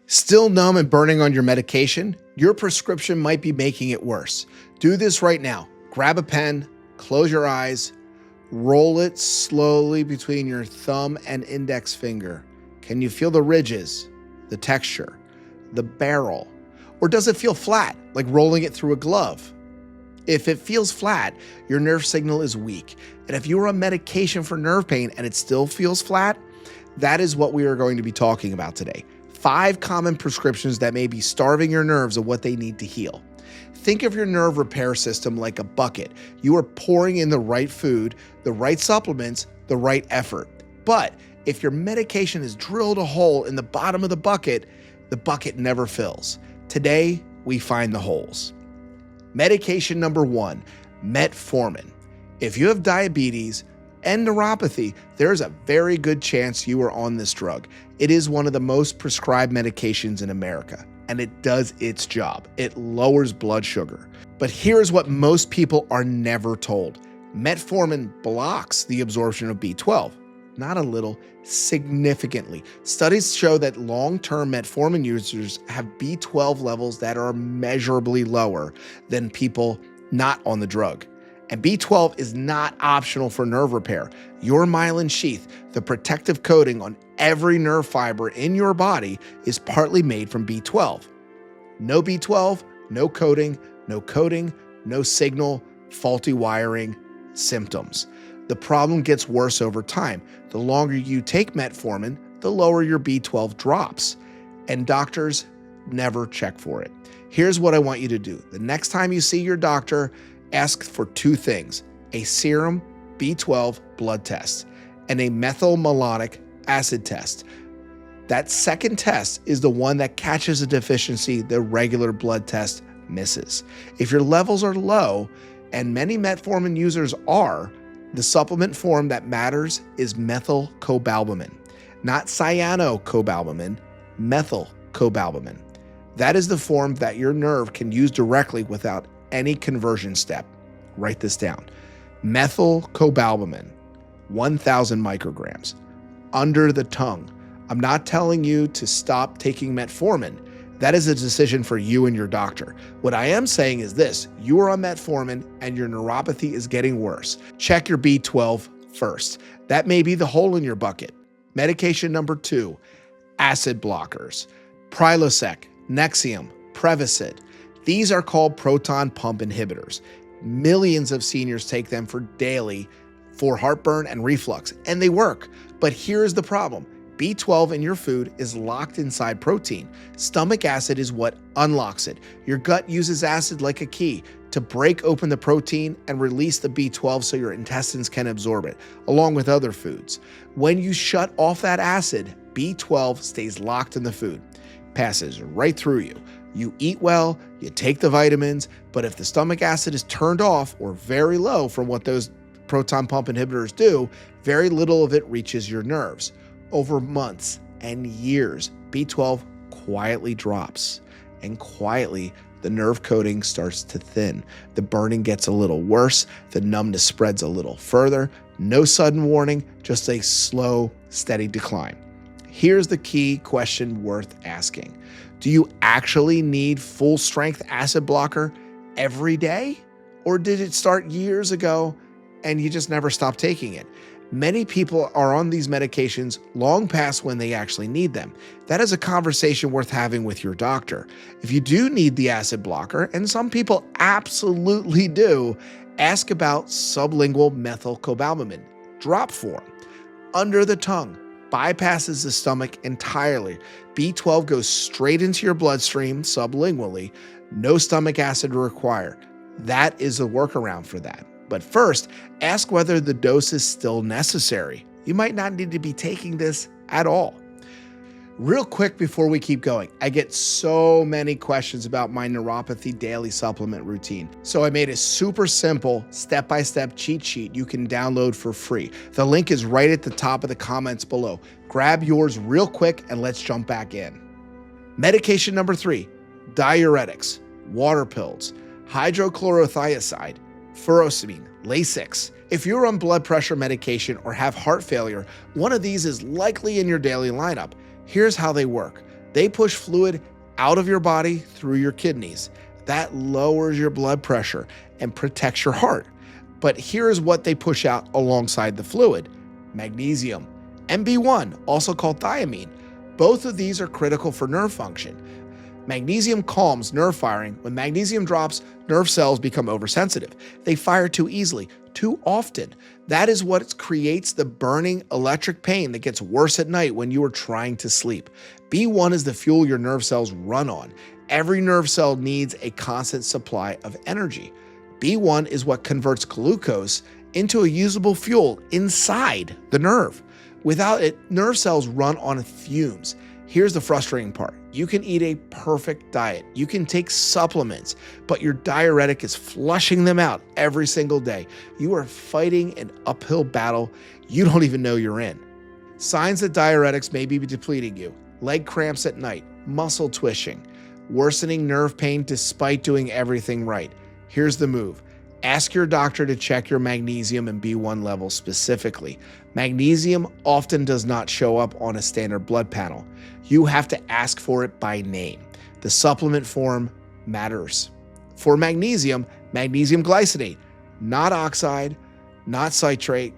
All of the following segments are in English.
Still numb and burning on your medication? Your prescription might be making it worse. Do this right now. Grab a pen, close your eyes, roll it slowly between your thumb and index finger. Can you feel the ridges, the texture, the barrel? Or does it feel flat, like rolling it through a glove? If it feels flat, your nerve signal is weak. And if you are on medication for nerve pain and it still feels flat, that is what we are going to be talking about today. 5 common prescriptions that may be starving your nerves of what they need to heal. Think of your nerve repair system like a bucket. You are pouring in the right food, the right supplements, the right effort. But if your medication has drilled a hole in the bottom of the bucket never fills. Today, we find the holes. Medication number 1, Metformin. If you have diabetes and neuropathy, there is a very good chance you are on this drug. It is one of the most prescribed medications in America, and it does its job. It lowers blood sugar. But here's what most people are never told. Metformin blocks the absorption of B12. Not a little, significantly. Studies show that long-term metformin users have B12 levels that are measurably lower than people not on the drug. And B12 is not optional for nerve repair. Your myelin sheath, the protective coating on every nerve fiber in your body, is partly made from B12. No B12, no coating, no signal, faulty wiring, symptoms. The problem gets worse over time. The longer you take metformin, the lower your B12 drops. And doctors never check for it. Here's what I want you to do. The next time you see your doctor, ask for 2 things: a serum B12 blood test and a methylmalonic acid test. That second test is the one that catches a deficiency the regular blood test misses. If your levels are low, and many metformin users are, the supplement form that matters is methylcobalamin, not cyanocobalamin, methylcobalamin. That is the form that your nerve can use directly without any conversion step. Write this down. Methylcobalamin, 1,000 micrograms, under the tongue. I'm not telling you to stop taking metformin. That is a decision for you and your doctor. What I am saying is this: you are on metformin and your neuropathy is getting worse. Check your B12 first. That may be the hole in your bucket. Medication number 2, acid blockers. Prilosec, Nexium, Prevacid. These are called proton pump inhibitors. Millions of seniors take them for heartburn and reflux, and they work. But here's the problem. B12 in your food is locked inside protein. Stomach acid is what unlocks it. Your gut uses acid like a key to break open the protein and release the B12 so your intestines can absorb it, along with other foods. When you shut off that acid, B12 stays locked in the food, passes right through you. You eat well, you take the vitamins, but if the stomach acid is turned off or very low from what those proton pump inhibitors do, very little of it reaches your nerves. Over months and years, B12 quietly drops, and quietly the nerve coating starts to thin. The burning gets a little worse, the numbness spreads a little further. No sudden warning, just a slow, steady decline. Here's the key question worth asking. Do you actually need full-strength acid blocker every day? Or did it start years ago and you just never stopped taking it? Many people are on these medications long past when they actually need them. That is a conversation worth having with your doctor. If you do need the acid blocker, and some people absolutely do, ask about sublingual methylcobalamin, drop form. Under the tongue, bypasses the stomach entirely. B12 goes straight into your bloodstream sublingually. No stomach acid required. That is a workaround for that. But first, ask whether the dose is still necessary. You might not need to be taking this at all. Real quick before we keep going, I get so many questions about my neuropathy daily supplement routine. So I made a super simple step-by-step cheat sheet you can download for free. The link is right at the top of the comments below. Grab yours real quick and let's jump back in. Medication number 3, diuretics, water pills, hydrochlorothiazide, furosemide, Lasix. If you're on blood pressure medication or have heart failure, one of these is likely in your daily lineup. Here's how they work. They push fluid out of your body through your kidneys. That lowers your blood pressure and protects your heart. But here's what they push out alongside the fluid: magnesium and B1, also called thiamine. Both of these are critical for nerve function. Magnesium calms nerve firing. When magnesium drops, nerve cells become oversensitive. They fire too easily, too often. That is what creates the burning electric pain that gets worse at night when you are trying to sleep. B1 is the fuel your nerve cells run on. Every nerve cell needs a constant supply of energy. B1 is what converts glucose into a usable fuel inside the nerve. Without it, nerve cells run on fumes. Here's the frustrating part. You can eat a perfect diet. You can take supplements, but your diuretic is flushing them out every single day. You are fighting an uphill battle you don't even know you're in. Signs that diuretics may be depleting you: leg cramps at night, muscle twitching, worsening nerve pain despite doing everything right. Here's the move. Ask your doctor to check your magnesium and B1 levels specifically. Magnesium often does not show up on a standard blood panel. You have to ask for it by name. The supplement form matters. For magnesium, magnesium glycinate, not oxide, not citrate,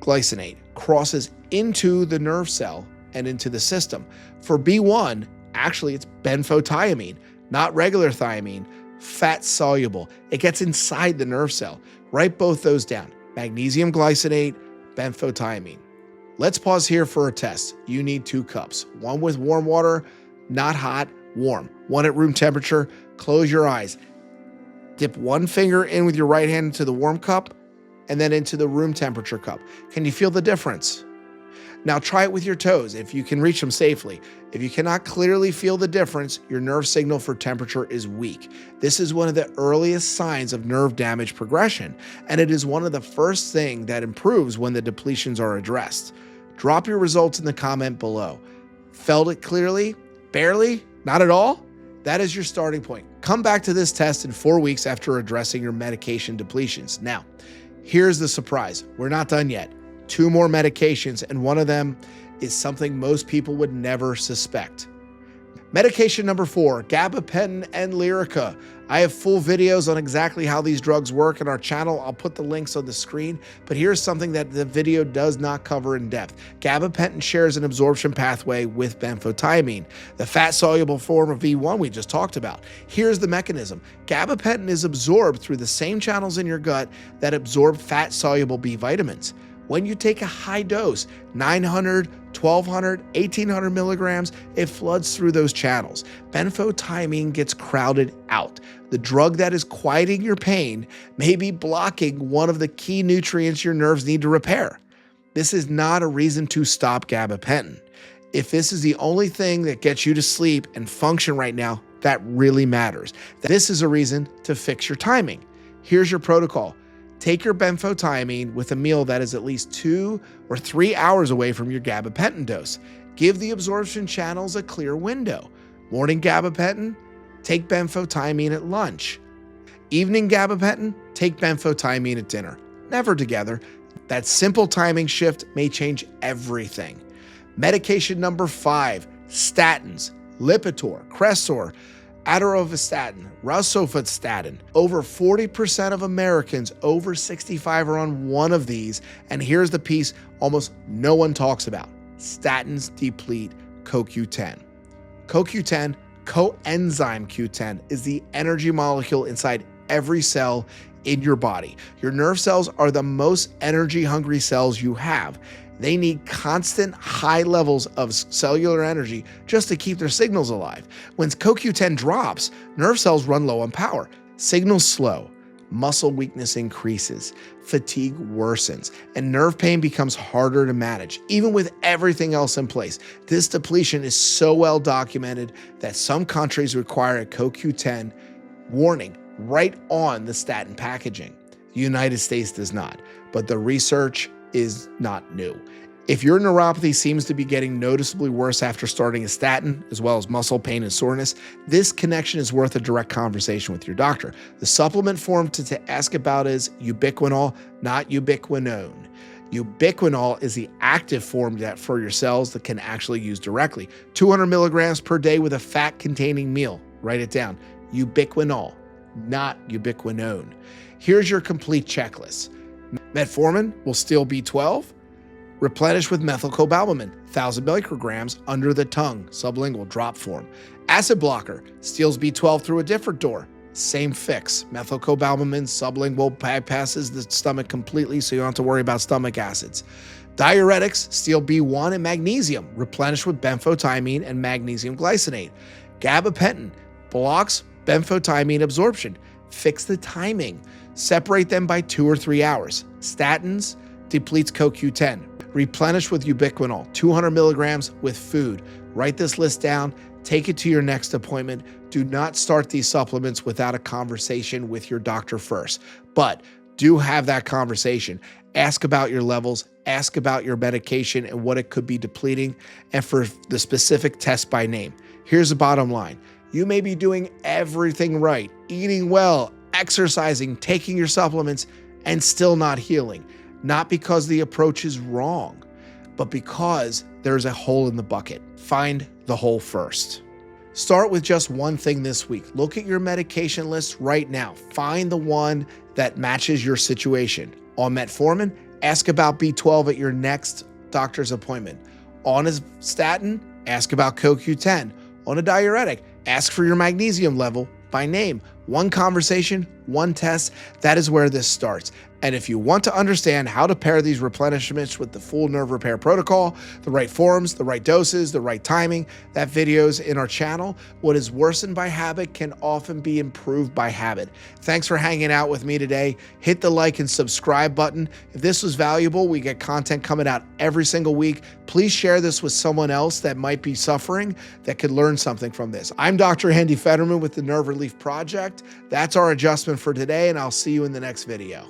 glycinate, crosses into the nerve cell and into the system. For B1, actually it's benfotiamine, not regular thiamine, fat soluble. It gets inside the nerve cell. Write both those down: magnesium glycinate, benfotiamine. Let's pause here for a test. You need 2 cups, one with warm water, not hot, warm, one at room temperature. Close your eyes. Dip one finger in with your right hand into the warm cup and then into the room temperature cup. Can you feel the difference? Now try it with your toes if you can reach them safely. If you cannot clearly feel the difference, your nerve signal for temperature is weak. This is one of the earliest signs of nerve damage progression, and it is one of the first things that improves when the depletions are addressed. Drop your results in the comment below. Felt it clearly? Barely? Not at all? That is your starting point. Come back to this test in 4 weeks after addressing your medication depletions. Now, here's the surprise. We're not done yet. 2 more medications, and one of them is something most people would never suspect. Medication number 4, Gabapentin and Lyrica. I have full videos on exactly how these drugs work in our channel. I'll put the links on the screen, but here's something that the video does not cover in depth. Gabapentin shares an absorption pathway with benfotiamine, the fat-soluble form of B1 we just talked about. Here's the mechanism. Gabapentin is absorbed through the same channels in your gut that absorb fat-soluble B vitamins. When you take a high dose, 900, 1200, 1800 milligrams, it floods through those channels. Benfotiamine gets crowded out. The drug that is quieting your pain may be blocking one of the key nutrients your nerves need to repair. This is not a reason to stop gabapentin. If this is the only thing that gets you to sleep and function right now, that really matters. This is a reason to fix your timing. Here's your protocol. Take your benfotiamine with a meal that is at least 2 or 3 hours away from your gabapentin dose. Give the absorption channels a clear window. Morning gabapentin, take benfotiamine at lunch. Evening gabapentin, take benfotiamine at dinner. Never together. That simple timing shift may change everything. Medication number 5, statins, Lipitor, Crestor, atorvastatin, rosuvastatin. Over 40% of Americans over 65 are on one of these, and here's the piece almost no one talks about. Statins deplete CoQ10. CoQ10, coenzyme Q10, is the energy molecule inside every cell in your body. Your nerve cells are the most energy-hungry cells you have. They need constant high levels of cellular energy just to keep their signals alive. When CoQ10 drops, nerve cells run low on power. Signals slow, muscle weakness increases, fatigue worsens, and nerve pain becomes harder to manage, even with everything else in place. This depletion is so well documented that some countries require a CoQ10 warning right on the statin packaging. The United States does not, but the research is not new. If your neuropathy seems to be getting noticeably worse after starting a statin, as well as muscle pain and soreness, this connection is worth a direct conversation with your doctor. The supplement form to ask about is ubiquinol, not ubiquinone. Ubiquinol is the active form that for your cells that can actually use directly. 200 milligrams per day with a fat-containing meal. Write it down. Ubiquinol, not ubiquinone. Here's your complete checklist. Metformin will steal B12. Replenish with methylcobalamin, 1,000 micrograms under the tongue, sublingual drop form. Acid blocker steals B12 through a different door. Same fix. Methylcobalamin sublingual bypasses the stomach completely, so you don't have to worry about stomach acids. Diuretics steal B1 and magnesium. Replenish with benfotiamine and magnesium glycinate. Gabapentin blocks benfotiamine absorption. Fix the timing. Separate them by 2 or 3 hours. Statins depletes CoQ10. Replenish with ubiquinol, 200 milligrams with food. Write this list down. Take it to your next appointment. Do not start these supplements without a conversation with your doctor first. But do have that conversation. Ask about your levels. Ask about your medication and what it could be depleting, and for the specific test by name. Here's the bottom line. You may be doing everything right, eating well, exercising, taking your supplements, and still not healing. Not because the approach is wrong, but because there's a hole in the bucket. Find the hole first. Start with just one thing this week. Look at your medication list right now. Find the one that matches your situation. On metformin, ask about B12 at your next doctor's appointment. On a statin, ask about CoQ10. On a diuretic, ask for your magnesium level by name. One conversation, one test, that is where this starts. And if you want to understand how to pair these replenishments with the full nerve repair protocol, the right forms, the right doses, the right timing, that video's in our channel. What is worsened by habit can often be improved by habit. Thanks for hanging out with me today. Hit the like and subscribe button. If this was valuable, we get content coming out every single week. Please share this with someone else that might be suffering, that could learn something from this. I'm Dr. Hendy Fetterman with the Nerve Relief Project. That's our adjustment for today, and I'll see you in the next video.